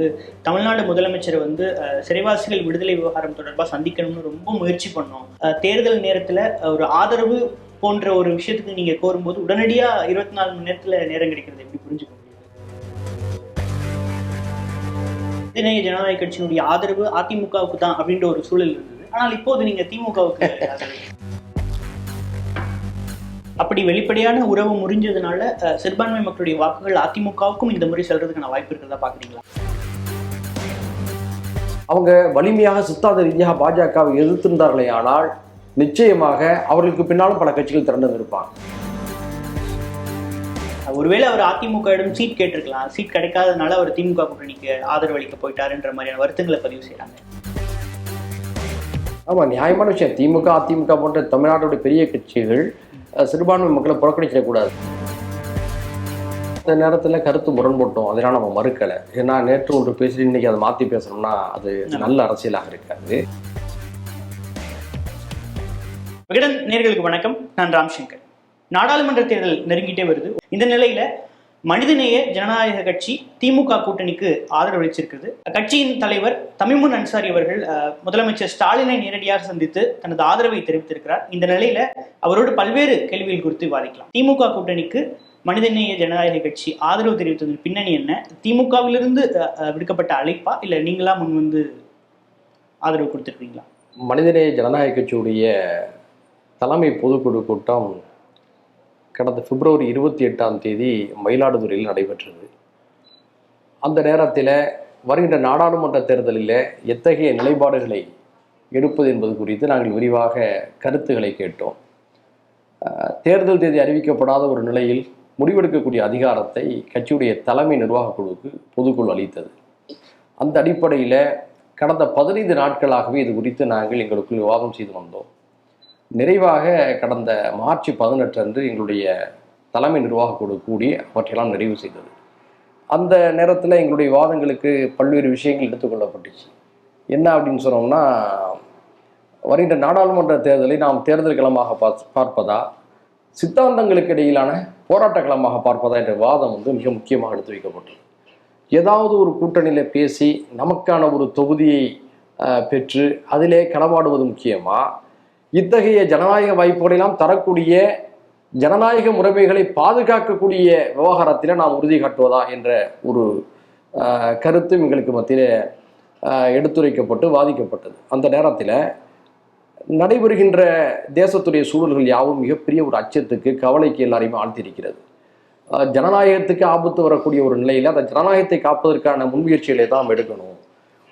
வந்து தமிழ்நாடு முதலமைச்சர் வந்து சிறைவாசிகள் விடுதலை விவகாரம் தொடர்பாக சந்திக்கணும்னு ரொம்ப முயற்சி பண்ணோம். தேர்தல் நேரத்தில் ஒரு ஆதரவு போன்ற ஒரு விஷயத்துக்கு நீங்க கோரும்போது உடனடியாக 24 மணி நேரத்தில் நேரம் கிடைக்கிறது எப்படி புரிஞ்சுக்க முடியும்? மனிதநேய ஜனநாயக கட்சியினுடைய ஆதரவு அதிமுகவுக்கு தான் அப்படின்ற ஒரு சூழல் இருந்தது. ஆனால் இப்போது நீங்க திமுகவுக்கு அப்படி வெளிப்படையான உறவு முறிஞ்சதுனால சிறுபான்மை மக்களுடைய வாக்குகள் அதிமுகவுக்கும் இந்த முறை செல்றதுக்கான வாய்ப்பு இருக்கிறதா பாக்குறீங்களா? அவங்க வலிமையாக சித்தாந்த ரீதியாக பாஜகவை எதிர்த்திருந்தார்களே ஆனால் நிச்சயமாக அவர்களுக்கு பின்னாலும் பல கட்சிகள் திரண்டு இருப்பாங்க. ஒருவேளை அவர் அதிமுகவிடம் சீட் கேட்டிருக்கலாம், சீட் கிடைக்காதனால அவர் திமுக கூட்டணிக்கு ஆதரவு அளிக்க போயிட்டாருன்ற மாதிரியான வருத்தங்களை பதிவு செய்யறாங்க. ஆமா, நியாயமான விஷயம். திமுக அதிமுக போன்ற தமிழ்நாட்டுடைய பெரிய கட்சிகள் சிறுபான்மை மக்களை புறக்கணிச்சிடக்கூடாது. இந்த நேரத்தில் கருத்து முரண்பட்டோம், அதெல்லாம் நம்ம மறுக்கலை. ஏன்னா நேற்று ஒன்று பேசி இன்னைக்கு அதை மாற்றி பேசணும்னா அது நல்ல அரசியலாக இருக்காது. விகடன் நேயர்களுக்கு வணக்கம், நான் ராம்சங்கர். நாடாளுமன்ற தேர்தல் நெருங்கிட்டே வருது. இந்த நிலையில மனிதநேய ஜனநாயக கட்சி திமுக கூட்டணிக்கு ஆதரவு அளிச்சிருக்கிறது. கட்சியின் தலைவர் தமிமுன் அன்சாரி அவர்கள் முதலமைச்சர் ஸ்டாலினை நேரடியாக சந்தித்து தனது ஆதரவை தெரிவித்திருக்கிறார். இந்த நிலையில அவரோடு பல்வேறு கேள்விகள் குறித்து விவாதிக்கலாம். திமுக கூட்டணிக்கு மனிதநேய ஜனநாயக கட்சி ஆதரவு தெரிவித்ததன் பின்னணி என்ன? திமுகவிலிருந்து விடுக்கப்பட்ட அழைப்பா இல்ல நீங்களா முன் வந்து ஆதரவு கொடுத்துருக்கீங்களா? மனிதநேய ஜனநாயக கட்சியுடைய தலைமை பொதுக்குழு கூட்டம் கடந்த பிப்ரவரி 28 மயிலாடுதுறையில் நடைபெற்றது. அந்த நேரத்தில் வருகின்ற நாடாளுமன்ற தேர்தலில் எத்தகைய நிலைப்பாடுகளை எடுப்பது என்பது குறித்து நாங்கள் விரிவாக கருத்துக்களை கேட்டோம். தேர்தல் தேதி அறிவிக்கப்படாத ஒரு நிலையில் முடிவெடுக்கக்கூடிய அதிகாரத்தை கட்சியுடைய தலைமை நிர்வாக குழுவுக்கு பொதுக்குழு அளித்தது. அந்த அடிப்படையில் கடந்த 15 நாட்களாகவே இது குறித்து நாங்கள் எங்களுக்குள் விவாதம் செய்து வந்தோம். நிறைவாக கடந்த மார்ச் 18 அன்று எங்களுடைய தலைமை நிர்வாக குழு கூடி அவற்றையெல்லாம் நிறைவு செய்தது. அந்த நேரத்தில் எங்களுடைய விவாதங்களுக்கு பல்வேறு விஷயங்கள் எடுத்துக்கொள்ளப்பட்டுச்சு. என்ன அப்படின்னு சொன்னோம்னா, வருகின்ற நாடாளுமன்ற தேர்தலை நாம் தேர்தல் களமாக பார்ப்பதா, சித்தாந்தங்களுக்கு இடையிலான போராட்ட களமாக பார்ப்பதா என்ற விவாதம் மிக முக்கியமாக எடுத்து வைக்கப்பட்டது. ஏதாவது ஒரு கூட்டணியில் பேசி நமக்கான ஒரு தொகுதியை பெற்று அதிலே களமாடுவது முக்கியமா, இத்தகைய ஜனநாயக வாய்ப்புகளெல்லாம் தரக்கூடிய ஜனநாயக முறைமைகளை பாதுகாக்கக்கூடிய விவகாரத்தில் நாம் உறுதி காட்டுவதா என்ற ஒரு கருத்தும் எங்களுக்கு மத்தியில் எடுத்துரைக்கப்பட்டு வாதிக்கப்பட்டது. அந்த நேரத்தில் நடைபெறுகின்ற தேசத்துடைய சூழல்கள் யாவும் மிகப்பெரிய ஒரு அச்சத்துக்கு கவலைக்கு எல்லாரையுமே ஆழ்த்தியிருக்கிறது. ஜனநாயகத்துக்கு ஆபத்து வரக்கூடிய ஒரு நிலையில் அந்த ஜனநாயகத்தை காப்பதற்கான முன்முயற்சிகளை தான் எடுக்கணும்.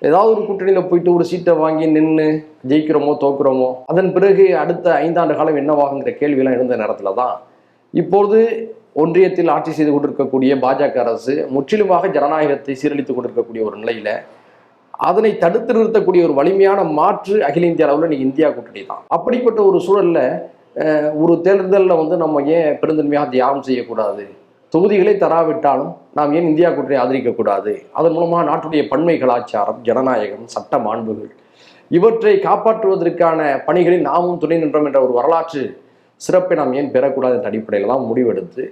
ஏதாவது ஒரு கூட்டணியில் போயிட்டு ஒரு சீட்டை வாங்கி நின்று ஜெயிக்கிறோமோ தோக்குறோமோ, அதன் பிறகு அடுத்த 5 ஆண்டு காலம் என்னவாகுங்கிற கேள்வியெல்லாம் இருந்த நேரத்தில் தான் இப்பொழுது ஒன்றியத்தில் ஆட்சி செய்து கொண்டிருக்கக்கூடிய பாஜக அரசு முற்றிலுமாக ஜனநாயகத்தை சீரழித்து கொண்டிருக்கக்கூடிய ஒரு நிலையில் அதனை தடுத்து நிறுத்தக்கூடிய ஒரு வலிமையான மாற்று அகில இந்திய அளவில் இன்னைக்கு இந்தியா கூட்டணி தான். அப்படிப்பட்ட ஒரு சூழலில் ஒரு தேர்தலில் நம்ம ஏன் பெருந்தன்மையாக தியாகம் செய்யக்கூடாது, தொகுதிகளை தராவிட்டாலும் நாம் ஏன் இந்தியா கூட்டணி ஆதரிக்கக்கூடாது, அதன் மூலமாக நாட்டுடைய பன்மை கலாச்சாரம், ஜனநாயகம், சட்ட மாண்புகள் இவற்றை காப்பாற்றுவதற்கான பணிகளில் நாமும் துணை நின்றோம் என்ற ஒரு வரலாற்று சிறப்பை நாம் ஏன் பெறக்கூடாது என்ற அடிப்படையில் தான் முடிவெடுத்து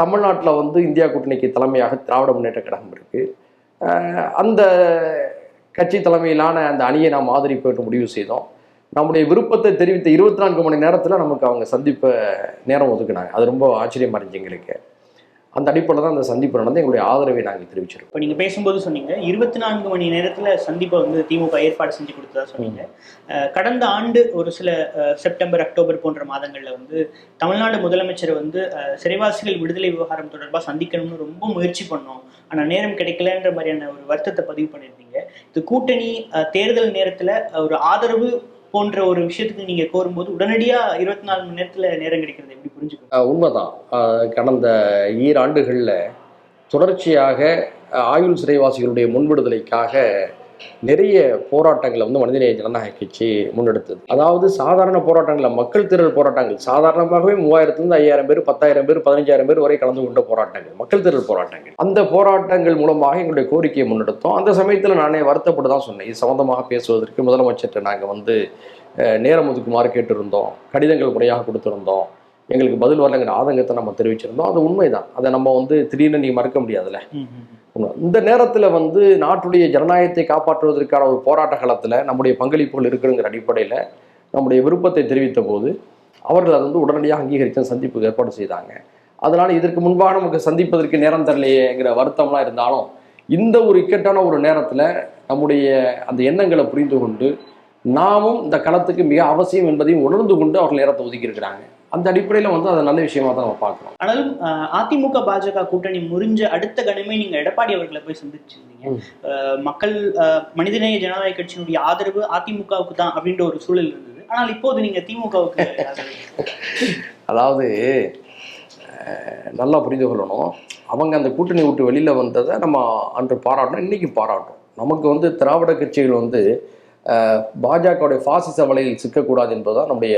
தமிழ்நாட்டில் இந்தியா கூட்டணிக்கு தலைமையாக திராவிட முன்னேற்ற கழகம் இருக்குது. அந்த கட்சி தலைமையிலான அந்த அணியை நாம் ஆதரிப்பதற்கு முடிவு செய்தோம். நம்முடைய விருப்பத்தை தெரிவித்த 24 மணி நேரத்தில் நமக்கு அவங்க சந்திப்பை நேரம் ஒதுக்குனாங்க. அது ரொம்ப ஆச்சரியமா இருந்துச்சு எங்களுக்கு. அந்த அடிப்படையில் தான் அந்த சந்திப்பு நடந்து எங்களுடைய ஆதரவை நாங்கள் தெரிவிச்சிருக்கோம். இப்போ நீங்கள் பேசும்போது சொன்னீங்க 24 மணி நேரத்தில் சந்திப்பை திமுக ஏற்பாடு செஞ்சு கொடுத்ததா சொன்னீங்க. கடந்த ஆண்டு ஒரு சில செப்டம்பர் அக்டோபர் போன்ற மாதங்களில் தமிழ்நாடு முதலமைச்சர் சிறைவாசிகள் விடுதலை விவகாரம் தொடர்பாக சந்திக்கணும்னு ரொம்ப முயற்சி பண்ணோம், ஆனால் நேரம் கிடைக்கலன்ற மாதிரியான ஒரு வருத்தத்தை பதிவு பண்ணியிருந்தீங்க. இது கூட்டணி தேர்தல் நேரத்தில் ஒரு ஆதரவு போன்ற ஒரு விஷயத்துக்கு நீங்க கோரும்போது உடனடியா 24 மணி நேரத்துல நேரம் கிடைக்கிறது எப்படி புரிஞ்சுக்கணும்? உண்மைதான். கடந்த 2 ஆண்டுகள்ல தொடர்ச்சியாக ஆயுள் சிறைவாசிகளுடைய முன்விடுதலைக்காக நிறைய போராட்டங்களை மனிதநேய ஜனநாயக கட்சி முன்னெடுத்தது. அதாவது சாதாரண போராட்டங்கள், மக்கள் திரள் போராட்டங்கள், சாதாரணமாகவே 3000 5000 பேர், 10,000 பேர், 15,000 பேர் வரை கலந்து கொண்ட போராட்டங்கள், மக்கள் திரள் போராட்டங்கள். அந்த போராட்டங்கள் மூலமாக எங்களுடைய கோரிக்கையை முன்னெடுத்தோம். அந்த சமயத்தில் நானே வருத்தப்பட்டு தான் சொன்னேன், இது சம்பந்தமாக பேசுவதற்கு முதலமைச்சர்கிட்ட நாங்கள் நேரம் ஒதுக்குமாறு கேட்டிருந்தோம், கடிதங்கள் முறையாக கொடுத்திருந்தோம். எங்களுக்கு பதில் வரலைங்கிற ஆதங்கத்தை நம்ம தெரிவிச்சிருந்தோம். அது உண்மைதான். அதை நம்ம வந்து திடீர்னு நீங்க மறுக்க முடியாதுல்ல. இந்த நேரத்தில் வந்து நாட்டுடைய ஜனநாயகத்தை காப்பாற்றுவதற்கான ஒரு போராட்ட காலத்தில் நம்முடைய பங்களிப்புகள் இருக்குங்கிற அடிப்படையில் நம்முடைய விருப்பத்தை தெரிவித்த போது அவர்கள் அதை வந்து உடனடியாக அங்கீகரித்து சந்திப்புக்கு ஏற்பாடு செய்தாங்க. அதனால் இதற்கு முன்பாக நமக்கு சந்திப்பதற்கு நேரம் தரலையேங்கிற வருத்தம்லாம் இருந்தாலும் இந்த ஒரு இக்கட்டான ஒரு நேரத்தில் நம்முடைய அந்த எண்ணங்களை புரிந்து கொண்டு நாமும் இந்த களத்துக்கு மிக அவசியம் என்பதையும் உணர்ந்து கொண்டு அவர்கள் நேரத்தை ஒதுக்கி இருக்கிறாங்க. அந்த அடிப்படையில் வந்து அதை நல்ல விஷயமா தான் நம்ம பார்க்கணும். ஆனாலும் அதிமுக பாஜக கூட்டணி முறிஞ்ச அடுத்த கணமே நீங்க எடப்பாடி அவர்களை போய் சந்திச்சிருந்தீங்க. மக்கள் மனிதநேய ஜனநாயக கட்சியினுடைய ஆதரவு அதிமுகவுக்கு தான் அப்படின்ற ஒரு சூழல் இருந்தது. ஆனால் இப்போது நீங்க திமுகவுக்கு அதாவது நல்லா புரிந்து கொள்ளணும். அவங்க அந்த கூட்டணி விட்டு வெளியில் வந்ததை நம்ம அன்று பாராட்டணும், இன்றைக்கி பாராட்டும். நமக்கு வந்து திராவிட கட்சிகள் வந்து பாஜகவுடைய பாசிச வலையில் சிக்கக்கூடாது என்பதுதான் நம்முடைய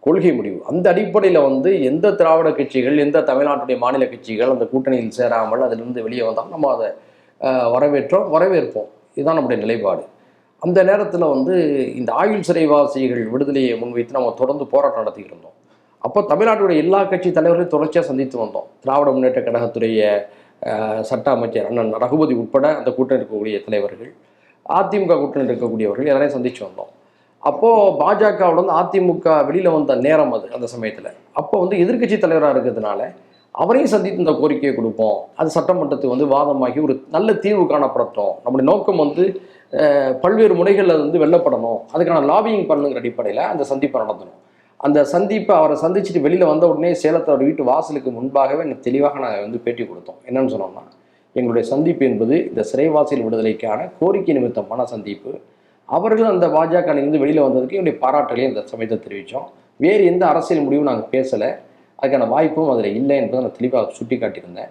கொள்கை முடிவு. அந்த அடிப்படையில் வந்து எந்த திராவிட கட்சிகள், எந்த தமிழ்நாட்டுடைய மாநில கட்சிகள் அந்த கூட்டணியில் சேராமல் அதிலிருந்து வெளியே வந்தாலும் நம்ம அதை வரவேற்போம். இதுதான் நம்முடைய நிலைப்பாடு. அந்த நேரத்தில் வந்து இந்த ஆயுள் சிறைவாசிகள் விடுதலையை முன்வைத்து நம்ம தொடர்ந்து போராட்டம் நடத்திக்கிட்டு இருந்தோம். அப்போ தமிழ்நாட்டுடைய எல்லா கட்சி தலைவர்களையும் தொடர்ச்சியாக சந்தித்து வந்தோம். திராவிட முன்னேற்ற கழகத்துடைய சட்ட அமைச்சர் அண்ணன் ரகுபதி உட்பட அந்த கூட்டணி இருக்கக்கூடிய தலைவர்கள், அதிமுக கூட்டணி இருக்கக்கூடியவர்கள் எல்லாரையும் சந்தித்து வந்தோம். அப்போது பாஜகவுடன் அதிமுக வெளியில் வந்த நேரம் அது. அந்த சமயத்தில் அப்போ வந்து எதிர்க்கட்சி தலைவராக இருக்கிறதுனால அவரையும் சந்தித்து இந்த கோரிக்கையை கொடுப்போம், அது சட்டமன்றத்துக்கு வந்து வாதமாகி ஒரு நல்ல தீர்வு காணப்படட்டும், நம்முடைய நோக்கம் வந்து பல்வேறு முறைகளில் வந்து வெல்லப்படணும், அதுக்கான லாபியிங் பண்ணுங்கிற அடிப்படையில் அந்த சந்திப்பை நடத்தணும். அந்த சந்திப்பை அவரை சந்திச்சுட்டு வெளியில் வந்த உடனே சேலத்தோட வீட்டு வாசலுக்கு முன்பாகவே எனக்கு தெளிவாக நாங்கள் வந்து பேட்டி கொடுத்தோம். என்னன்னு சொன்னோம்னா, எங்களுடைய சந்திப்பு என்பது இந்த சிறைவாசிகள் விடுதலைக்கான கோரிக்கை நிமித்தமான சந்திப்பு. அவர்கள் அந்த பாஜக அணியிலிருந்து வெளியில் வந்ததுக்கு என்னுடைய பாராட்டுகளையும் இந்த சமயத்தை தெரிவித்தோம். வேறு எந்த அரசியல் முடிவும் நாங்கள் பேசலை, அதுக்கான வாய்ப்பும் அதில் இல்லை என்பதை நான் தெளிவாக சுட்டி காட்டியிருந்தேன்.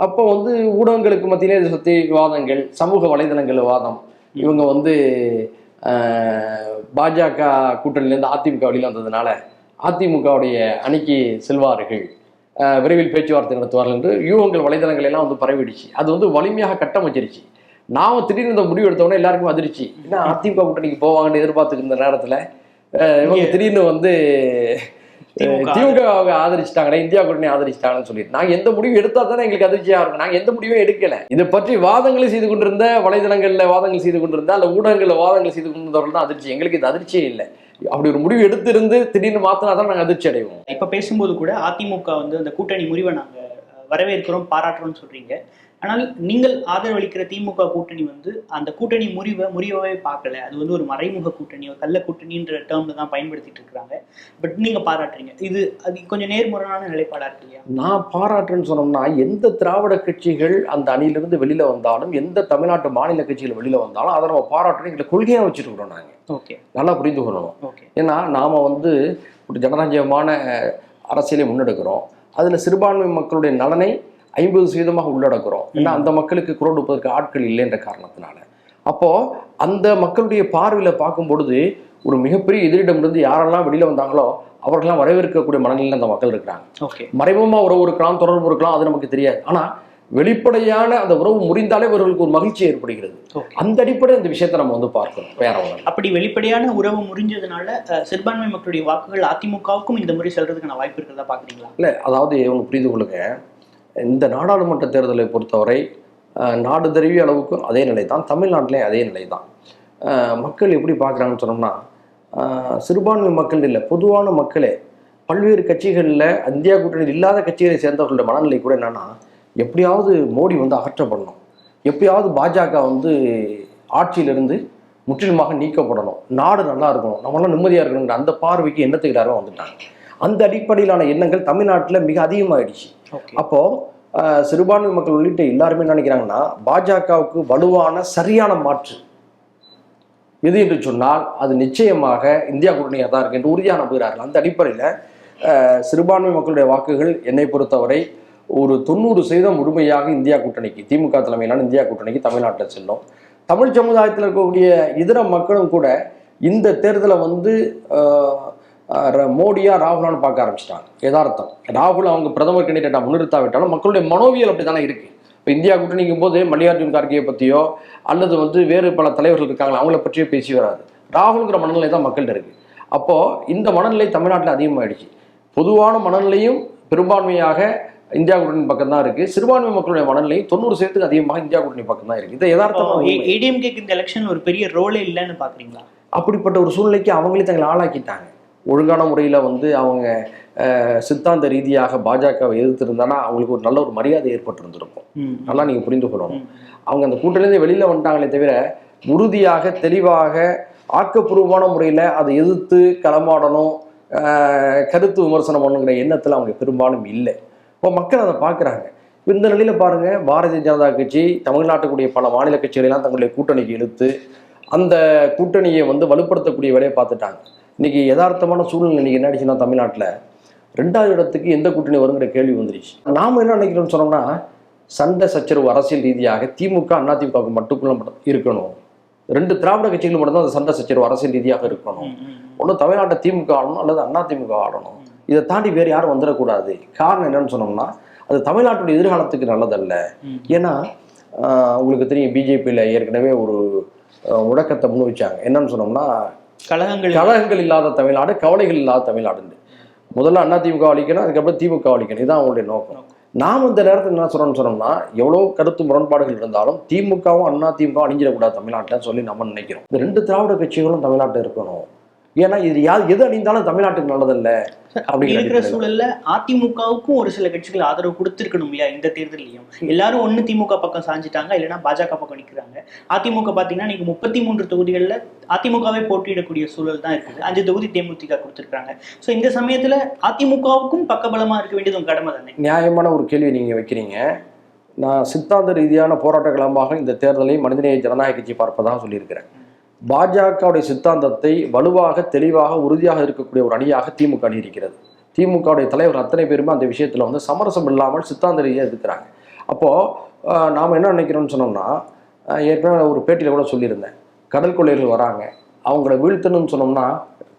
அப்போ வந்து ஊடகங்களுக்கு மத்தியிலே இதை சுற்றி விவாதங்கள், சமூக வலைதளங்கள் விவாதம், இவங்க வந்து பாஜக கூட்டணியிலேருந்து அதிமுக வெளியில் வந்ததுனால அதிமுகவுடைய அணிக்கு செல்வார்கள், விரைவில் பேச்சுவார்த்தை நடத்துவார்கள் என்று யூகங்கள் வலைதளங்கள் எல்லாம் வந்து பரவிடுச்சு. அது வந்து வலிமையாக கட்டமைச்சிருச்சு. நாம் திடீர்னு இந்த முடிவு எடுத்தோடனே எல்லாருக்கும் அதிர்ச்சி. ஏன்னா அதிமுக கூட்டணிக்கு போவாங்கன்னு எதிர்பார்த்துக்கிற இந்த நேரத்தில் இவங்க திடீர்னு வந்து திமுக ஆதரிச்சிட்டாங்களே, இந்தியா கூட்டணி ஆதரிச்சிட்டாங்கன்னு சொல்லிட்டு நாங்கள் எந்த முடிவு எடுத்தா தானே எங்களுக்கு அதிர்ச்சியாக இருக்கும். நாங்கள் எந்த முடிவும் எடுக்கல. இதை பற்றி வாதங்களை செய்து கொண்டிருந்த வலைதளங்களில் வாதங்கள் செய்து கொண்டிருந்தா அல்ல ஊடகங்களில் வாதங்கள் செய்து கொண்டிருந்தவர்கள் தான் அதிர்ச்சி. எங்களுக்கு இது அதிர்ச்சியே இல்லை. அப்படி ஒரு முடிவு எடுத்திருந்து திடீர்னு மாத்தினா தான் நாங்கள் அதிர்ச்சி அடைவோம். இப்ப பேசும்போது கூட அதிமுக வந்து அந்த கூட்டணி முறிவை நாங்க வரவேற்கிறோம், பாராட்டுறோம்னு சொல்றீங்க. ஆனால் நீங்கள் ஆதரவளிக்கிற திமுக கூட்டணி வந்து அந்த கூட்டணி முறியவே பார்க்கல. அது வந்து ஒரு மறைமுக கூட்டணி, ஒரு கள்ள கூட்டணின்ற டேர்ம்ல தான் பயன்படுத்திட்டு இருக்கிறாங்க. பட் நீங்க பாராட்டுறீங்க. அது கொஞ்சம் நேர்முறையான நிலைப்பாடா இருக்கு இல்லையா? நான் பாராட்டுறேன்னு சொன்னோம்னா, எந்த திராவிட கட்சிகள் அந்த அணியிலிருந்து வெளியில வந்தாலும், எந்த தமிழ்நாட்டு மாநில கட்சிகள் வெளியில வந்தாலும் அதை நம்ம பாராட்டுறோம். எங்களை கொள்கையாக வச்சுட்டு இருக்கிறோம். நாங்கள் ஓகே, நல்லா புரிந்து கொள்ளணும். ஏன்னா நாம வந்து ஒரு ஜனராஜ்யமான அரசியலை முன்னெடுக்கிறோம். அதுல சிறுபான்மை மக்களுடைய நலனை 50% உள்ளடக்குறோம். ஏன்னா அந்த மக்களுக்கு குரல் கொடுப்பதற்கு ஆட்கள் இல்லை என்ற காரணத்தினால. அப்போ அந்த மக்களுடைய பார்வையில் பார்க்கும் பொழுது ஒரு மிகப்பெரிய எதிரிடமிருந்து யாரெல்லாம் வெளியில வந்தாங்களோ அவர்களெல்லாம் வரவேற்கக்கூடிய மனநிலையில் அந்த மக்கள் இருக்கிறாங்க. மறைமுகமாக உறவு இருக்கலாம், தொடர்பு இருக்கலாம், அது நமக்கு தெரியாது. ஆனா வெளிப்படையான அந்த உறவு முறிந்தாலே அவர்களுக்கு ஒரு மகிழ்ச்சி ஏற்படுகிறது. அந்த அடிப்படையில் இந்த விஷயத்தை நம்ம வந்து பார்க்கணும். வேற ஒன்று அப்படி வெளிப்படையான உறவு முறிஞ்சதுனால சிறுபான்மை மக்களுடைய வாக்குகள் அதிமுகவுக்கும் இந்த முறை செல்றதுக்கான வாய்ப்பு இருக்கிறதா பாக்குறீங்களா? இல்லை, அதாவது ஒன்று புரிந்து கொள்ளுங்க. இந்த நாடாளுமன்ற தேர்தலை பொறுத்தவரை நாடு தழுவிய அளவுக்கும் அதே நிலை தான், தமிழ்நாட்டிலே அதே நிலை தான். மக்கள் எப்படி பார்க்குறாங்கன்னு சொன்னோம்னா, சிறுபான்மை மக்கள் இல்லை, பொதுவான மக்களே பல்வேறு கட்சிகளில் இந்தியா கூட்டணியில் இல்லாத கட்சிகளை சேர்ந்தவர்களுடைய மனநிலை கூட என்னன்னா, எப்படியாவது மோடி வந்து அகற்றப்படணும், எப்படியாவது பாஜக வந்து ஆட்சியிலிருந்து முற்றிலுமாக நீக்கப்படணும், நாடு நல்லா இருக்கணும், நம்மளாம் நிம்மதியாக இருக்கணுங்கிற அந்த பார்வைக்கு எண்ணத்துக்கு எல்லாரும் வந்துட்டாங்க. அந்த அடிப்படையிலான எண்ணங்கள் தமிழ்நாட்டில் மிக அதிகமாகிடுச்சு. அப்போ சிறுபான்மை மக்கள் உள்ளிட்ட எல்லாருமே நினைக்கிறாங்கன்னா, பாஜகவுக்கு வலுவான சரியான மாற்று எது என்று சொன்னால் அது நிச்சயமாக இந்தியா கூட்டணியாக தான் இருக்கு என்று உறுதியாக நம்புகிறார்கள். அந்த அடிப்படையில் சிறுபான்மை மக்களுடைய வாக்குகள் என்னை பொறுத்தவரை ஒரு 90% முழுமையாக இந்தியா கூட்டணிக்கு, திமுக தலைமையிலான இந்தியா கூட்டணிக்கு தமிழ்நாட்டில் செல்லும். தமிழ் சமுதாயத்தில் இருக்கக்கூடிய இதர மக்களும் கூட இந்த தேர்தலை வந்து மோடியா ராகுலான்னு பார்க்க ஆரம்பிச்சிட்டாங்க. யதார்த்தம், ராகுல் அவங்க பிரதமர் கேண்டிடேட்டா முன்னிறுத்தாவிட்டாலும் மக்களுடைய மனோவியல் அப்படி தானே இருக்கு. இப்போ இந்தியா கூட்டணிக்கும் போது மல்லிகார்ஜுன் கார்கே பற்றியோ அல்லது வந்து வேறு பல தலைவர்கள் இருக்காங்களா அவங்கள பற்றியோ பேசி வராது. ராகுல்ங்கிற மனநிலை தான் மக்கள்கிட்ட இருக்கு. அப்போ இந்த மனநிலை தமிழ்நாட்டில் அதிகமாகிடுச்சு. பொதுவான மனநிலையும் பெரும்பான்மையாக இந்தியா கூட்டணி பக்கம் தான் இருக்கு. சிறுபான்மை மக்களுடைய மனநிலையும் 90% அதிகமாக இந்தியா கூட்டணி பக்கம் தான் இருக்கு. இதை யதார்த்தமாக ஏடிஎம்கேக்கு இந்த எலெக்ஷன் ஒரு பெரிய ரோலே இல்லைன்னு பாக்குறீங்களா? அப்படிப்பட்ட ஒரு சூழ்நிலைக்கு அவங்களே தங்களை ஆளாக்கிட்டாங்க. ஒழுங்கான முறையில் வந்து அவங்க சித்தாந்த ரீதியாக பாஜகவை எதிர்த்திருந்தானா அவங்களுக்கு ஒரு நல்ல ஒரு மரியாதை ஏற்பட்டிருந்திருக்கும். நல்லா நீங்கள் புரிந்து கொள்ளணும். அவங்க அந்த கூட்டணியிலேருந்து வெளியில் வந்துட்டாங்களே தவிர உறுதியாக தெளிவாக ஆக்கப்பூர்வமான முறையில் அதை எதிர்த்து களமாடணும், கருத்து விமர்சனம் பண்ணுங்கிற எண்ணத்தில் அவங்க பெரும்பாலும் இல்லை. இப்போ மக்கள் அதை பார்க்குறாங்க. இந்த நிலையில் பாருங்கள், பாரதிய ஜனதா கட்சி தமிழ்நாட்டுக்குரிய பல மாநில கட்சிகளெல்லாம் தங்களுடைய கூட்டணிக்கு இழுத்து அந்த கூட்டணியை வந்து வலுப்படுத்தக்கூடிய வேலையை பார்த்துட்டாங்க. இன்னைக்கு யதார்த்தமான சூழ்நிலை இன்னைக்கு என்ன ஆயிடுச்சுன்னா, தமிழ்நாட்டில் 2வது இடத்துக்கு எந்த கூட்டணி வருங்கிற கேள்வி வந்துருச்சு. நாம் என்ன நினைக்கிறோம்னு சொன்னோம்னா, சண்டை சச்சரவு அரசியல் ரீதியாக திமுக அதிமுகவுக்கு மட்டுக்குள்ள இருக்கணும். 2 திராவிட கட்சிகள் மட்டும்தான் அந்த சண்டை சச்சரவு அரசியல் ரீதியாக இருக்கணும். ஒன்று தமிழ்நாட்டை திமுக ஆளணும் அல்லது அதிமுக ஆளணும். இதை தாண்டி வேறு யாரும் வந்துடக்கூடாது. காரணம் என்னன்னு சொன்னோம்னா, அது தமிழ்நாட்டுடைய எதிர்காலத்துக்கு நல்லதல்ல. ஏன்னா உங்களுக்கு தெரியும், பிஜேபியில் ஏற்கனவே ஒரு முழக்கத்தை முன் வச்சாங்க. என்னன்னு சொன்னோம்னா, கழகங்கள் இல்லாத தமிழ்நாடு, கவலைகள் இல்லாத தமிழ்நாடுன்னு. முதல்ல அதிமுக அழிக்கணும், அதுக்கப்புறம் திமுக அழிக்கணும். இதுதான் அவங்களுடைய நோக்கம். நாம் இந்த நேரத்தில் என்ன சொல்றோம்னு சொன்னோம்னா, எவ்வளோ கருத்து முரண்பாடுகள் இருந்தாலும் திமுகவும் அதிமுகவும் அணிஞ்சிடக்கூடாது தமிழ்நாட்டில் சொல்லி நம்ம நினைக்கிறோம். இந்த 2 திராவிட கட்சிகளும் தமிழ்நாட்டில் இருக்கணும். ஏன்னா இது எது அணிந்தாலும் தமிழ்நாட்டுக்கு நல்லதல்ல. அப்படி இருக்கிற சூழல்ல அதிமுகவுக்கும் ஒரு சில கட்சிகள் ஆதரவு கொடுத்திருக்கணும் இல்லையா? இந்த தேர்தலையும் எல்லாரும் ஒண்ணு திமுக பக்கம் சாஞ்சிட்டாங்க, இல்லைன்னா பாஜக பக்கம் நிற்கிறாங்க. அதிமுக பாத்தீங்கன்னா நீங்க 33 தொகுதிகளில் அதிமுகவை போட்டியிடக்கூடிய சூழல் தான் இருக்குது. 5 தொகுதி தேமுதிக கொடுத்திருக்காங்க. ஸோ இந்த சமயத்துல அதிமுகவுக்கும் பக்கபலமா இருக்க வேண்டியது உங்க கடமை தானே? நியாயமான ஒரு கேள்வி நீங்க வைக்கிறீங்க. நான் சித்தாந்த ரீதியான போராட்ட களமாக இந்த தேர்தலை மனிதநேய ஜனநாயக கட்சி பார்ப்பதாக சொல்லியிருக்கிறேன். பாஜகவுடைய சித்தாந்தத்தை வலுவாக தெளிவாக உறுதியாக இருக்கக்கூடிய ஒரு அணியாக திமுக அணி இருக்கிறது. திமுகவுடைய தலைவர் அத்தனை பேருமே அந்த விஷயத்தில் வந்து சமரசம் இல்லாமல் சித்தாந்த ரீதியாக இருக்கிறாங்க. அப்போது நாம் என்ன நினைக்கிறோம்னு சொன்னோம்னா, ஏற்கனவே ஒரு பேட்டியில் கூட சொல்லியிருந்தேன், கடல் கொள்ளையர்கள் வராங்க, அவங்கள வீழ்த்தணும்னு சொன்னோம்னா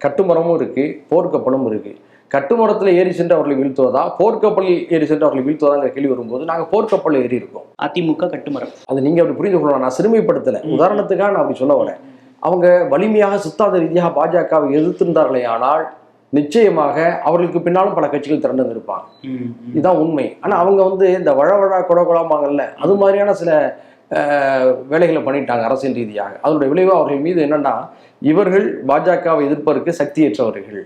கட்டுமரமும் இருக்குது, போர்க்கப்பலும் இருக்குது. கட்டுமரத்தில் ஏறி சென்று அவர்களை வீழ்த்துவதா, போர்க்கப்பலில் ஏறி சென்று அவர்களை வீழ்த்துவதாங்கிற கேள்வி வரும்போது நாங்கள் போர்க்கப்பலில் ஏறி இருக்கோம். அதிமுக கட்டுமரம், அது நீங்கள் அப்படி புரிந்து கொள்ளலாம். நான் சிறுமைப்படுத்தலை, உதாரணத்துக்காக நான் அப்படி சொல்ல வரேன். அவங்க வலிமையாக சித்தாந்த ரீதியாக பாஜகவை எதிர்த்திருந்தார்களே ஆனால் நிச்சயமாக அவர்களுக்கு பின்னாலும் பல கட்சிகள் திரண்டு இருப்பாங்க. இதுதான் உண்மை. ஆனால் அவங்க வந்து இந்த வழவழா கொடகுலாமாங்கல்ல, அது மாதிரியான சில வேலைகளை பண்ணிட்டாங்க அரசியல் ரீதியாக. அதனுடைய விளைவு அவர்கள் மீது என்னன்னா, இவர்கள் பாஜகவை எதிர்ப்பதற்கு சக்தியற்றவர்கள்,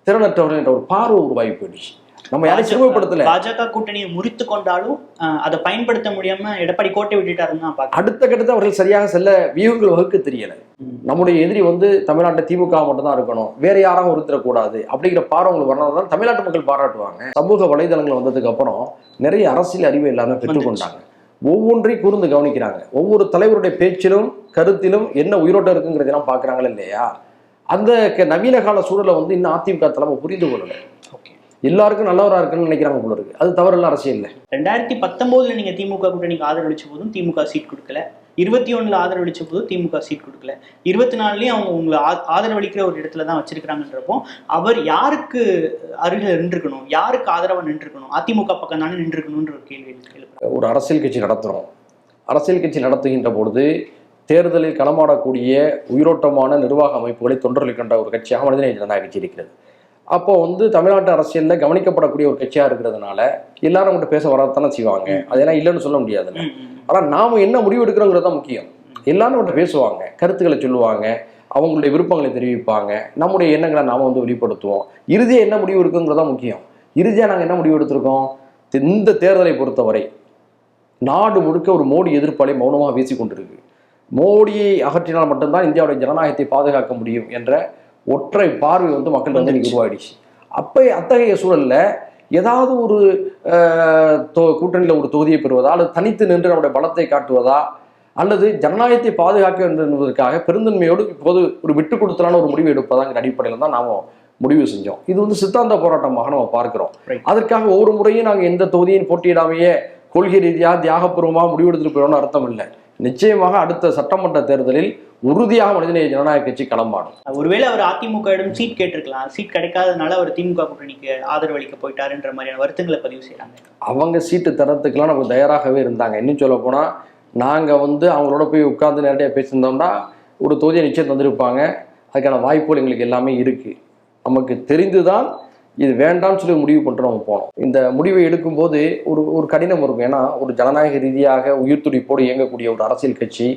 திறனற்றவர்கள் என்ற ஒரு பார்வை உருவாகி போயிடுச்சு. நம்ம யாரையும் சிறுமைப்படுத்தல. பாஜக கூட்டணியை முறித்து கொண்டாலும் அதை பயன்படுத்த முடியாம எடப்பாடி கோட்டை விட்டுட்டாருன்னா அடுத்த கட்டத்தை அவர்கள் சரியாக செல்ல வியூகங்கள் வகுக்க தெரியல. நம்முடைய எதிரி வந்து தமிழ்நாட்டை திமுக மட்டும் தான் இருக்கணும், வேற யாரும் ஒருத்தரக்கூடாது அப்படிங்கிற பார்வை உங்களுக்கு வரதான் தமிழ்நாட்டு மக்கள் பாராட்டுவாங்க. சமூக வலைதளங்கள் வந்ததுக்கு அப்புறம் நிறைய அரசியல் அறிவு எல்லாமே பெற்றுக்கொண்டாங்க. ஒவ்வொன்றையும் கூர்ந்து கவனிக்கிறாங்க. ஒவ்வொரு தலைவருடைய பேச்சிலும் கருத்திலும் என்ன உயிரோட்டம் இருக்குங்கிறதெல்லாம் பாக்குறாங்களா இல்லையா? அந்த நவீன கால சூழலை வந்து இன்னும் அதிமுக தலைமை புரிந்து கொள்ளல. எல்லாருக்கும் நல்லவராக இருக்குன்னு நினைக்கிறாங்க போல இருக்கு. அது தவறுலாம் அரசியல் இல்லை. 2019 நீங்க திமுக கூட்டணிக்கு ஆதரவளிச்ச போதும் திமுக சீட் கொடுக்கல, 21 ஆதரவளிச்ச போதும் திமுக சீட் கொடுக்கல, 24 அவங்க உங்களை ஆதரவளிக்கிற ஒரு இடத்துல தான் வச்சிருக்கிறாங்கன்றப்போ அவர் யாருக்கு அருகில் நின்றுக்கணும், யாருக்கு ஆதரவா நின்றுக்கணும்? அதிமுக பக்கம் தானே நின்றுக்கணும்ன்ற ஒரு கேள்வி எழுப்புறேன். ஒரு அரசியல் கட்சி நடத்துறோம். அரசியல் கட்சி நடத்துகின்ற பொழுது தேர்தலில் களமாடக்கூடிய உயிரோட்டமான நிர்வாக அமைப்புகளை தொண்டர்களுக்கின்ற ஒரு கட்சியாக மனிதநேய ஜனநாயக கட்சி இருக்கிறது. அப்போ வந்து தமிழ்நாட்டு அரசியலில் கவனிக்கப்படக்கூடிய ஒரு கட்சியாக இருக்கிறதுனால எல்லாரும் அவங்கள்ட்ட பேச வரத்தானே செய்வாங்க. அதெல்லாம் இல்லைன்னு சொல்ல முடியாதுல்ல. ஆனால் நாம் என்ன முடிவு எடுக்கிறோங்கிறது தான் முக்கியம். எல்லாரும் அவங்கள்ட்ட பேசுவாங்க, கருத்துக்களை சொல்லுவாங்க, அவங்களுடைய விருப்பங்களை தெரிவிப்பாங்க, நம்முடைய எண்ணங்களை நாம் வந்து வெளிப்படுத்துவோம். இறுதியாக என்ன முடிவு இருக்குங்கிறது தான் முக்கியம். இறுதியாக நாங்கள் என்ன முடிவு எடுத்திருக்கோம்? இந்த தேர்தலை பொறுத்தவரை நாடு முழுக்க ஒரு மோடி எதிர்ப்பாலை மௌனமாக வீசி கொண்டிருக்கு. மோடியை அகற்றினால் மட்டும்தான் இந்தியாவுடைய ஜனநாயகத்தை பாதுகாக்க முடியும் என்ற ஒற்றை பார்வை வந்து மக்கள் வந்து இன்னைக்கு உருவாயிடுச்சு. அப்போ அத்தகைய சூழல்ல ஏதாவது ஒரு கூட்டணியில் ஒரு தொகுதியை பெறுவதா, அல்லது தனித்து நின்று நம்முடைய பலத்தை காட்டுவதா, அல்லது ஜனநாயகத்தை பாதுகாக்க என்பதற்காக பெருந்தன்மையோடு இப்போது ஒரு விட்டு கொடுத்தலான ஒரு முடிவு எடுப்பதாங்கிற அடிப்படையில் தான் நாம் முடிவு செஞ்சோம். இது வந்து சித்தாந்த போராட்டமாக நம்ம பார்க்கிறோம். அதற்காக ஒவ்வொரு முறையும் நாங்கள் எந்த தொகுதியும் போட்டியிடாமையே கொள்கை ரீதியாக தியாகபூர்வமாக முடிவெடுத்துட்டு போயிடணும்னு அர்த்தம் இல்லை. நிச்சயமாக அடுத்த சட்டமன்ற தேர்தலில் உறுதியாக மனிதநேய ஜனநாயக கட்சி களமாடும். ஒருவேளை அவர் அதிமுகவிடம் சீட் கேட்டிருக்கலாம், சீட் கிடைக்காதனால அவர் திமுக கூட்டணிக்கு ஆதரவளிக்க போயிட்டாருன்ற மாதிரியான வருத்தங்களை பதிவு செய்யறாங்க. அவங்க சீட்டு தரத்துக்கெல்லாம் நமக்கு தயாராகவே இருந்தாங்க. இன்னும் சொல்ல போனா நாங்கள் வந்து அவங்களோட போய் உட்கார்ந்து நேரடியாக பேசியிருந்தோம்னா ஒரு தொகுதியை நிச்சயம் தந்திருப்பாங்க. அதுக்கான வாய்ப்புகள் எங்களுக்கு எல்லாமே இருக்கு. நமக்கு தெரிந்துதான் இது வேண்டாம்னு சொல்லி முடிவு பண்ணிட்டு நம்ம போனோம். இந்த முடிவை எடுக்கும்போது ஒரு கடினம் இருக்கும். ஏன்னா ஒரு ஜனநாயக ரீதியாக உயிர் துடிப்போடு இயங்கக்கூடிய ஒரு அரசியல் கட்சி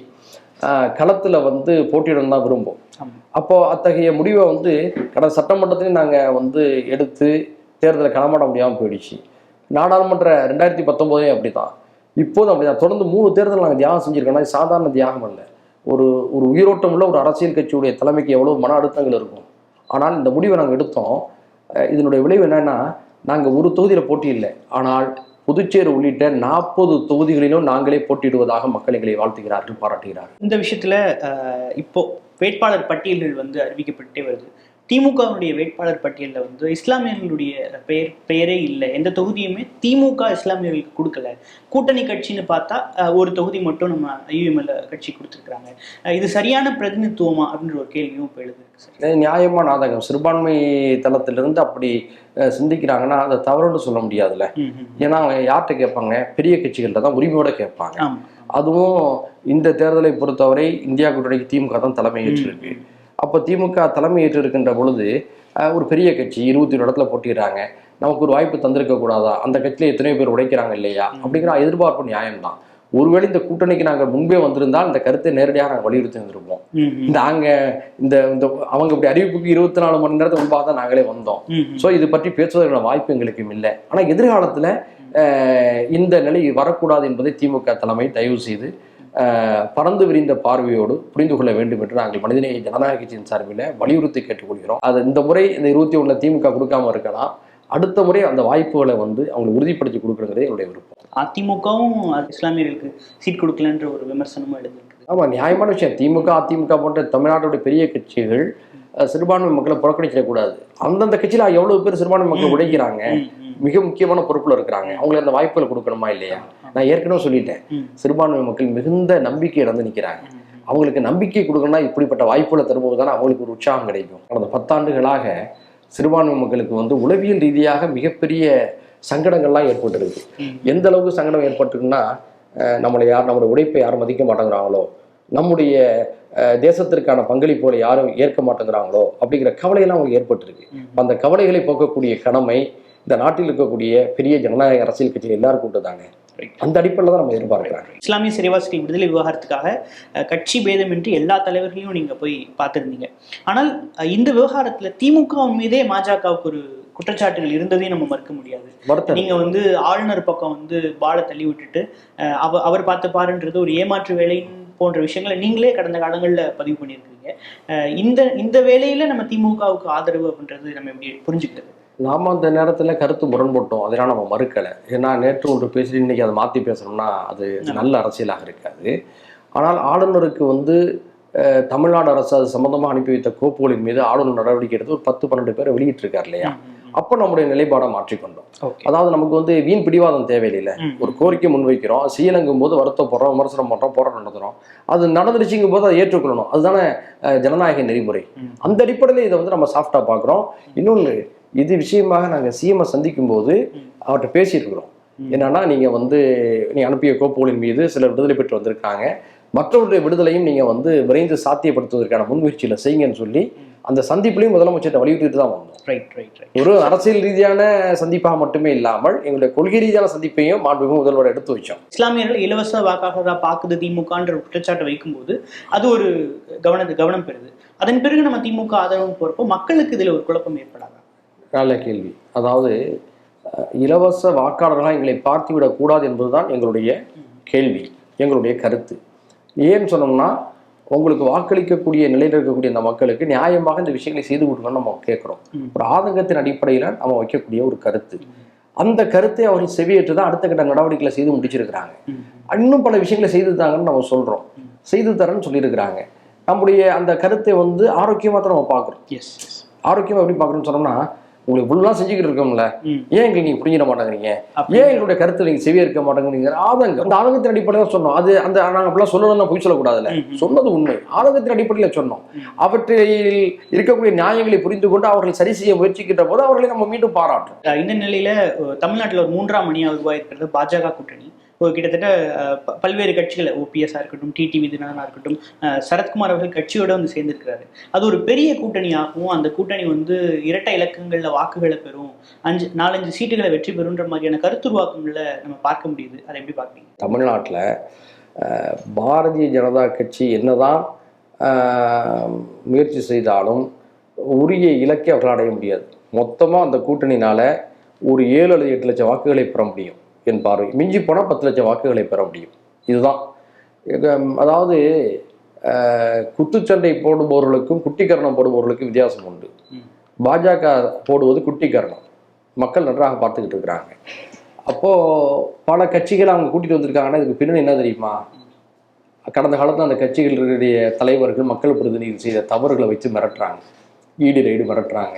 களத்தில் வந்து போட்டியிடம் தான் விரும்பும். அப்போ அத்தகைய முடிவை வந்து கடந்த சட்டமன்றத்திலையும் நாங்கள் எடுத்து தேர்தலை களமாட முடியாமல் போயிடுச்சு. நாடாளுமன்ற 2019 அப்படி தான், இப்போதும் அப்படி தான். தொடர்ந்து 3 தேர்தல் நாங்கள் தியாகம் செஞ்சுருக்கோம்னா இது சாதாரண தியாகம் இல்லை. ஒரு உயிரோட்டம் உள்ள ஒரு அரசியல் கட்சியுடைய தலைமைக்கு எவ்வளோ மன அழுத்தங்கள் இருக்கும். ஆனால் இந்த முடிவை நாங்கள் எடுத்தோம். இதனுடைய விளைவு என்னன்னா, நாங்கள் ஒரு தொகுதியில் போட்டி இல்லை, ஆனால் புதுச்சேரி உள்ளிட்ட 40 தொகுதிகளிலும் நாங்களே போட்டியிடுவதாக மக்கள் எங்களை வாழ்த்துகிறார்கள், பாராட்டுகிறார்கள். இந்த விஷயத்துல இப்போ வேட்பாளர் பட்டியல்கள் அறிவிக்கப்பட்டே வருது. திமுகவுடைய வேட்பாளர் பட்டியலில் இஸ்லாமியர்களுடைய பெயரே இல்லை. எந்த தொகுதியுமே திமுக இஸ்லாமியர்களுக்கு கொடுக்கல. கூட்டணி கட்சின்னு பார்த்தா ஒரு தொகுதி மட்டும் நம்ம ஐயுஎம்எல் கட்சி கொடுத்துருக்குறாங்க. இது சரியான பிரதிநிதித்துவமா அப்படின்ற ஒரு கேள்வியும் இப்போ எழுதுருக்கு. நியாயமான ஆதங்கம். சிறுபான்மை தளத்திலிருந்து அப்படி சிந்திக்கிறாங்கன்னா அதை தவறுன்னு சொல்ல முடியாதுல்ல. ஏன்னா அவங்க யார்கிட்ட கேட்பாங்க? பெரிய கட்சிகள்கிட்ட தான் உரிமையோட கேட்பாங்க. அதுவும் இந்த தேர்தலை பொறுத்தவரை இந்தியா கூட்டணிக்கு திமுக தான் தலைமை ஏற்றிருக்கு. அப்போ திமுக தலைமை ஏற்று இருக்கின்ற பொழுது ஒரு பெரிய கட்சி 21 இடத்துல போட்டிடுறாங்க, நமக்கு ஒரு வாய்ப்பு தந்திருக்க கூடாதா? அந்த கட்சியில எத்தனையோ பேர் உடைக்கிறாங்க இல்லையா அப்படிங்கிற எதிர்பார்ப்பு நியாயம்தான். ஒருவேளை இந்த கூட்டணிக்கு நாங்கள் முன்பே வந்திருந்தால் இந்த கருத்தை நேரடியாக நாங்கள் வலியுறுத்தி இருந்திருப்போம். இந்த அவங்க இப்படி அறிவிப்புக்கு 24 மணி நேரத்துக்கு முன்பாக தான் நாங்களே வந்தோம். ஸோ இது பற்றி பேசுவதற்கான வாய்ப்பு எங்களுக்கும் இல்லை. ஆனால் எதிர்காலத்தில் இந்த நிலை வரக்கூடாது என்பதை திமுக தலைமை தயவு செய்து பறந்து விரிந்த பார்வையோடு புரிந்து கொள்ள வேண்டும் என்று நாங்கள் மனிதநேய ஜனநாயக கட்சியின் சார்பில் வலியுறுத்தி கேட்டுக்கொள்கிறோம். அது இந்த முறை இந்த 21 திமுக கொடுக்காம இருக்கலாம், அடுத்த முறை அந்த வாய்ப்புகளை அவங்களுக்கு உறுதிப்படுத்தி கொடுக்கணுங்கிறது என்னுடைய விருப்பம். அதிமுகவும் இஸ்லாமியர்களுக்கு சீட் கொடுக்கலன்ற ஒரு விமர்சனமும் எழுதிருக்கு. ஆமாம், நியாயமான விஷயம். திமுக அதிமுக போன்ற தமிழ்நாட்டுடைய பெரிய கட்சிகள் சிறுபான்மை மக்களை புறக்கணிச்சிடக்கூடாது. அந்தந்த கட்சியில் எவ்வளவு பேர் சிறுபான்மை மக்கள் உழைக்கிறாங்க, மிக முக்கியமான பொறுப்புல இருக்கிறாங்க, அவங்களுக்கு அந்த வாய்ப்புகளை கொடுக்கணுமா இல்லையா? நான் ஏற்கனவே சொல்லிட்டேன், சிறுபான்மை மக்கள் மிகுந்த நம்பிக்கை இழந்து நிற்கிறாங்க. அவங்களுக்கு நம்பிக்கை கொடுக்கணும்னா இப்படிப்பட்ட வாய்ப்புகளை தரும்போது தானே அவங்களுக்கு ஒரு உற்சாகம் கிடைக்கும். கடந்த 10 ஆண்டுகளாக சிறுபான்மை மக்களுக்கு உளவியல் ரீதியாக மிகப்பெரிய சங்கடங்கள்லாம் ஏற்பட்டுருக்கு. எந்த அளவுக்கு சங்கடம் ஏற்பட்டுருக்குன்னா, நம்மளுடைய உழைப்பை யாரும் மதிக்க மாட்டேங்கிறாங்களோ, நம்முடைய தேசத்திற்கான பங்களிப்போல யாரும் ஏற்க மாட்டேங்கிறாங்களோ அப்படிங்கிற கவலையெல்லாம் அவங்களுக்கு ஏற்பட்டிருக்கு. அந்த கவலைகளை போக்கக்கூடிய கடமை இந்த நாட்டில் இருக்கக்கூடிய பெரிய ஜனநாயக அரசியல் கட்சி எல்லாருக்கும் விட்டுதாங்க. அந்த அடிப்படையில் தான் நம்ம எதிர்பார்க்கிறாங்க. இஸ்லாமிய சிறைவாசிகள் விடுதலை விவகாரத்துக்காக கட்சி பேதமின்றி எல்லா தலைவர்களையும் நீங்க போய் பார்த்துருந்தீங்க. ஆனால் இந்த விவகாரத்துல திமுக மீதே பாஜகவுக்கு ஒரு குற்றச்சாட்டுகள் இருந்ததையும் நம்ம மறுக்க முடியாது. நீங்க ஆளுநர் பக்கம் பாலை தள்ளி விட்டுட்டு அவர் பார்த்து பாருன்றது ஒரு ஏமாற்று வேலை போன்ற விஷயங்களை நீங்களே கடந்த காலங்களில் பதிவு பண்ணியிருக்கீங்க. இந்த வேலையில நம்ம திமுகவுக்கு ஆதரவு அப்படின்றது நம்ம எப்படி புரிஞ்சுக்கிறது? நாம அந்த நேரத்தில் கருத்து முரண்பட்டோம், அதெல்லாம் நம்ம மறுக்கலை. ஏன்னா நேற்று ஒன்று பேசி இன்னைக்கு அதை மாற்றி பேசணும்னா அது நல்ல அரசியலாக இருக்காது. ஆனால் ஆளுநருக்கு தமிழ்நாடு அரசு அது சம்பந்தமாக அனுப்பி வைத்த கோப்புகளின் மீது ஆளுநர் நடவடிக்கை எடுத்து ஒரு 10-12 பேரை வெளியிட்டிருக்காரு இல்லையா? அப்போ நம்முடைய நிலைப்பாடை மாற்றிக்கொண்டோம். அதாவது நமக்கு வீண் பிடிவாதம் தேவையில்லை. ஒரு கோரிக்கை முன்வைக்கிறோம், செய்யலங்கும் போது வருத்தப்படுறோம், விமர்சனம் பண்றோம், போராட்டம் நடத்துறோம். அது நடந்துருச்சுங்கும் போது அதை ஏற்றுக்கொள்ளணும். அதுதானே ஜனநாயக நெறிமுறை. அந்த அடிப்படையில் இதை நம்ம சாஃப்டா பார்க்குறோம். இன்னொன்று, இது விஷயமாக நாங்கள் சிஎம்ஐ சந்திக்கும் போது அவர்கிட்ட பேசியிருக்கிறோம். என்னன்னா, நீங்க நீ அனுப்பிய கோப்புகளின் மீது சிலர் விடுதலை பெற்று வந்திருக்காங்க, மற்றவருடைய விடுதலையும் நீங்க விரைந்து சாத்தியப்படுத்துவதற்கான முன்முயற்சியில செய்யுங்கன்னு சொல்லி அந்த சந்திப்புலையும் முதலமைச்சர்கிட்ட வலியுறுத்திட்டு தான் வந்தோம். ஒரு அரசியல் ரீதியான சந்திப்பாக மட்டுமே இல்லாமல் எங்களுடைய கொள்கை ரீதியான சந்திப்பையும் மாண்புமிகு முதல்வர் எடுத்து வச்சோம். இஸ்லாமியர்கள் இலவச வாக்காளராக பாக்குது திமுகன்ற குற்றச்சாட்டை வைக்கும்போது அது ஒரு கவனம் பெறுது. அதன் பிறகு நம்ம திமுக ஆதரவு போறப்போ மக்களுக்கு இதுல ஒரு குழப்பம் ஏற்படாதா? நல்ல கேள்வி. அதாவது இலவச வாக்காளர்களாக எங்களை பார்த்து விடக்கூடாது என்பதுதான் எங்களுடைய கேள்வி, எங்களுடைய கருத்து. ஏன்னு சொன்னோம்னா, உங்களுக்கு வாக்களிக்கக்கூடிய நிலையில் இருக்கக்கூடிய அந்த மக்களுக்கு நியாயமாக இந்த விஷயங்களை செய்து கொடுக்கணும்னு நம்ம கேட்குறோம். ஒரு ஆதங்கத்தின் அடிப்படையில் நம்ம வைக்கக்கூடிய ஒரு கருத்து. அந்த கருத்தை அவர்கள் செவியேற்று தான் அடுத்த கட்ட நடவடிக்கைகளை செய்து முடிச்சிருக்கிறாங்க. இன்னும் பல விஷயங்களை செய்து தாங்கன்னு நம்ம சொல்றோம், செய்து தரேன்னு சொல்லியிருக்கிறாங்க. நம்முடைய அந்த கருத்தை ஆரோக்கியமாக தான் நம்ம பார்க்குறோம். ஆரோக்கியமாக எப்படி பார்க்குறோம்னு சொன்னோம்னா, உங்களுக்கு ஃபுல்லாக செஞ்சுக்கிட்டு இருக்கோம்ல, ஏன் எங்களுக்கு நீங்கள் புரிஞ்சிட மாட்டேங்கிறீங்க, ஏன் எங்களுடைய கருத்து நீங்கள் செவிய இருக்க மாட்டேங்கிறீங்க? ஆதங்கம். அந்த ஆதங்கத்தின் அடிப்படையில் சொன்னோம். அது நாங்கள் அப்படிலாம் சொல்லணும்னு பொய் சொல்லக்கூடாதுல்ல, சொன்னது உண்மை. ஆதங்கத்தின் அடிப்படையில் சொன்னோம். அவற்றில் இருக்கக்கூடிய நியாயங்களை புரிந்து கொண்டு அவர்கள் சரி செய்ய முயற்சிக்கின்ற போது அவர்களை நம்ம மீண்டும் பாராட்டுறோம். இந்த நிலையில தமிழ்நாட்டில் ஒரு 3ஆம் அணியாக உருவாயிருக்கிறது பாஜக கூட்டணி. ஒரு கிட்டத்தட்ட பல்வேறு கட்சிகளை ஓபிஎஸ்ஸாக இருக்கட்டும், டிடிவி தினகரனாக இருக்கட்டும், சரத்குமார் அவர்கள் கட்சியோட வந்து சேர்ந்திருக்கிறாரு. அது ஒரு பெரிய கூட்டணியாகவும், அந்த கூட்டணி வந்து இரட்டை இலக்கங்களில் வாக்குகளை பெறும், 4-5 சீட்டுகளை வெற்றி பெறுன்ற மாதிரியான கருத்துருவாக்கங்களை நம்ம பார்க்க முடியுது. அதை எப்படி பார்ப்பீங்க? தமிழ்நாட்டில் பாரதிய ஜனதா கட்சி என்னதான் முயற்சி செய்தாலும் உரிய இலக்கை அவர்கள் அடைய முடியாது. மொத்தமாக அந்த கூட்டணினால ஒரு 7 அல்லது 8 லட்சம் வாக்குகளை பெற முடியும் என் பார்வை. மிஞ்சி போனால் 10 லட்சம் வாக்குகளை பெற முடியும். இதுதான். அதாவது குத்துச்சண்டை போடுபவர்களுக்கும் குட்டிக்கரணம் போடுபவர்களுக்கும் வித்தியாசம் உண்டு. பாஜக போடுவது குட்டிக்கரணம், மக்கள் நன்றாக பார்த்துக்கிட்டு இருக்கிறாங்க. அப்போது பல கட்சிகள் அவங்க கூட்டிகிட்டு வந்திருக்காங்கன்னா இதுக்கு பின்னணி என்ன தெரியுமா? கடந்த காலத்தில் அந்த கட்சிகளுடைய தலைவர்கள் மக்கள் பிரதிநிதிகள் செய்த தவறுகளை வச்சு மிரட்டுறாங்க, ஈடி ரைடு மிரட்டுறாங்க,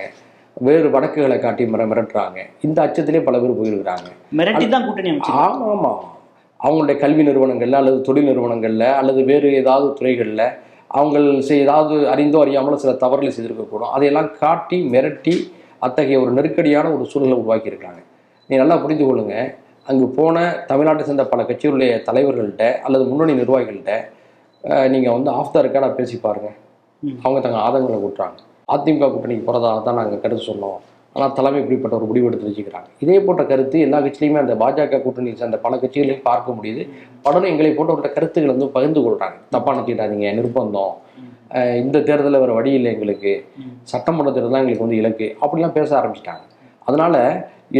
வேறு வழக்குகளை காட்டி மிரட்டுறாங்க. இந்த அச்சத்திலே பல பேர் போயிருக்கிறாங்க. மிரட்டி தான் கூட்டணி. ஆமாம் ஆமாம். அவங்களுடைய கல்வி நிறுவனங்களில் அல்லது தொழில் நிறுவனங்களில் அல்லது வேறு ஏதாவது துறைகளில் அவங்க ஏதாவது அறிந்தோ அறியாமலோ சில தவறுகளை செய்திருக்கக்கூடும். அதையெல்லாம் காட்டி மிரட்டி அத்தகைய ஒரு நெருக்கடியான ஒரு சூழலை உருவாக்கியிருக்காங்க. நீ நல்லா புரிந்து கொள்ளுங்க. அங்கு போன தமிழ்நாட்டை சேர்ந்த பல கட்சிகளுடைய தலைவர்கள்ட்ட அல்லது முன்னணி நிர்வாகிகள்கிட்ட நீங்கள் வந்து ஆஃப் த ரெக்கார்டாக பேசி பாருங்கள். அவங்க தங்கள் ஆதங்களை கூட்டுறாங்க. அதிமுக கூட்டணிக்கு போகிறதாக தான் நாங்கள் கருத்து சொன்னோம், ஆனால் தலைமை இப்படிப்பட்ட ஒரு முடிவு எடுத்து வச்சுக்கிறாங்க. இதே போன்ற கருத்து எல்லா கட்சியிலையுமே அந்த பாஜக கூட்டணியை சேர்ந்த பல கட்சிகளையும் பார்க்க முடியுது. பலரும் எங்களை போன்றவர்கிட்ட கருத்துக்களை வந்து பகிர்ந்து கொள்கிறாங்க. தப்பாக நினைச்சிட்டாதீங்க, நிர்பந்தம், இந்த தேர்தலில் வேறு வழி இல்லை, எங்களுக்கு சட்டமன்ற தேர்தல் தான் எங்களுக்கு வந்து இலக்கு, அப்படிலாம் பேச ஆரம்பிச்சிட்டாங்க. அதனால்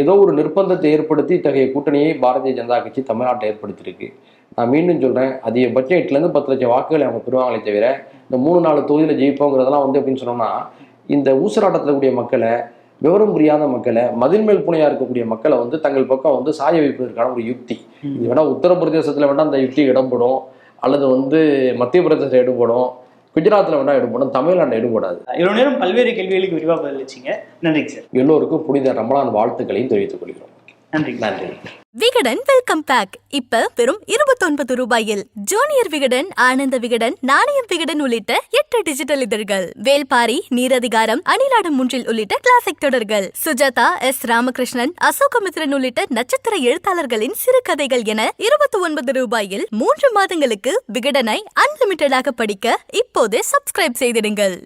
ஏதோ ஒரு நிர்பந்தத்தை ஏற்படுத்தி இத்தகைய கூட்டணியை பாரதிய ஜனதா கட்சி தமிழ்நாட்டை ஏற்படுத்தியிருக்கு. நான் மீண்டும் சொல்கிறேன், அதிகபட்சம் 8-10 லட்சம் வாக்குகளை அவங்க பெறுவாங்களே தவிர இந்த 3-4 தொகுதியில் ஜெயிப்போங்கிறதெல்லாம் வந்து எப்படின்னு சொன்னோம்னா, இந்த ஊசலாட்டத்தில் கூடிய மக்களை, விவரம் புரியாத மக்களை, மதில் மேல் புனையாக இருக்கக்கூடிய மக்களை வந்து தங்கள் பக்கம் வந்து சாய வைப்பதற்கான ஒரு யுக்தி. இது வேணால் உத்தரப்பிரதேசத்தில் வேணால் அந்த யுக்தி இடம்படும், அல்லது வந்து மத்திய பிரதேசத்தில் எடுபடும், குஜராத்தில் வேணால் எடுபடும், தமிழ்நாட்டில் எடுபடாது. இவ்வளோ நேரம் பல்வேறு கேள்விகளுக்கு விரிவாக பதிலளிச்சிங்க. நன்றி சார். எல்லோருக்கும் புனித ரமலான் வாழ்த்துக்களையும் தெரிவித்துக் கொள்கிறோம். நன்றி. நன்றி. விகடன் வெல்கம் பேக் இப்ப வெறும் 29 ரூபாயில் ஜூனியர் விகடன், ஆனந்த விகடன், நாணயம் விகடன் உள்ளிட்ட 8 டிஜிட்டல் இதழ்கள், வேல்பாரி, நீரதிகாரம், அணிலாடும் முன்றில் உள்ளிட்ட கிளாசிக் தொடர்கள், சுஜாதா, எஸ் ராமகிருஷ்ணன், அசோகமித்ரன் உள்ளிட்ட நட்சத்திர எழுத்தாளர்களின் சிறுகதைகள் என 29 ரூபாயில் 3 மாதங்களுக்கு விகடனை அன்லிமிட்டடாக படிக்க இப்போதே சப்ஸ்கிரைப் செய்திடுங்கள்.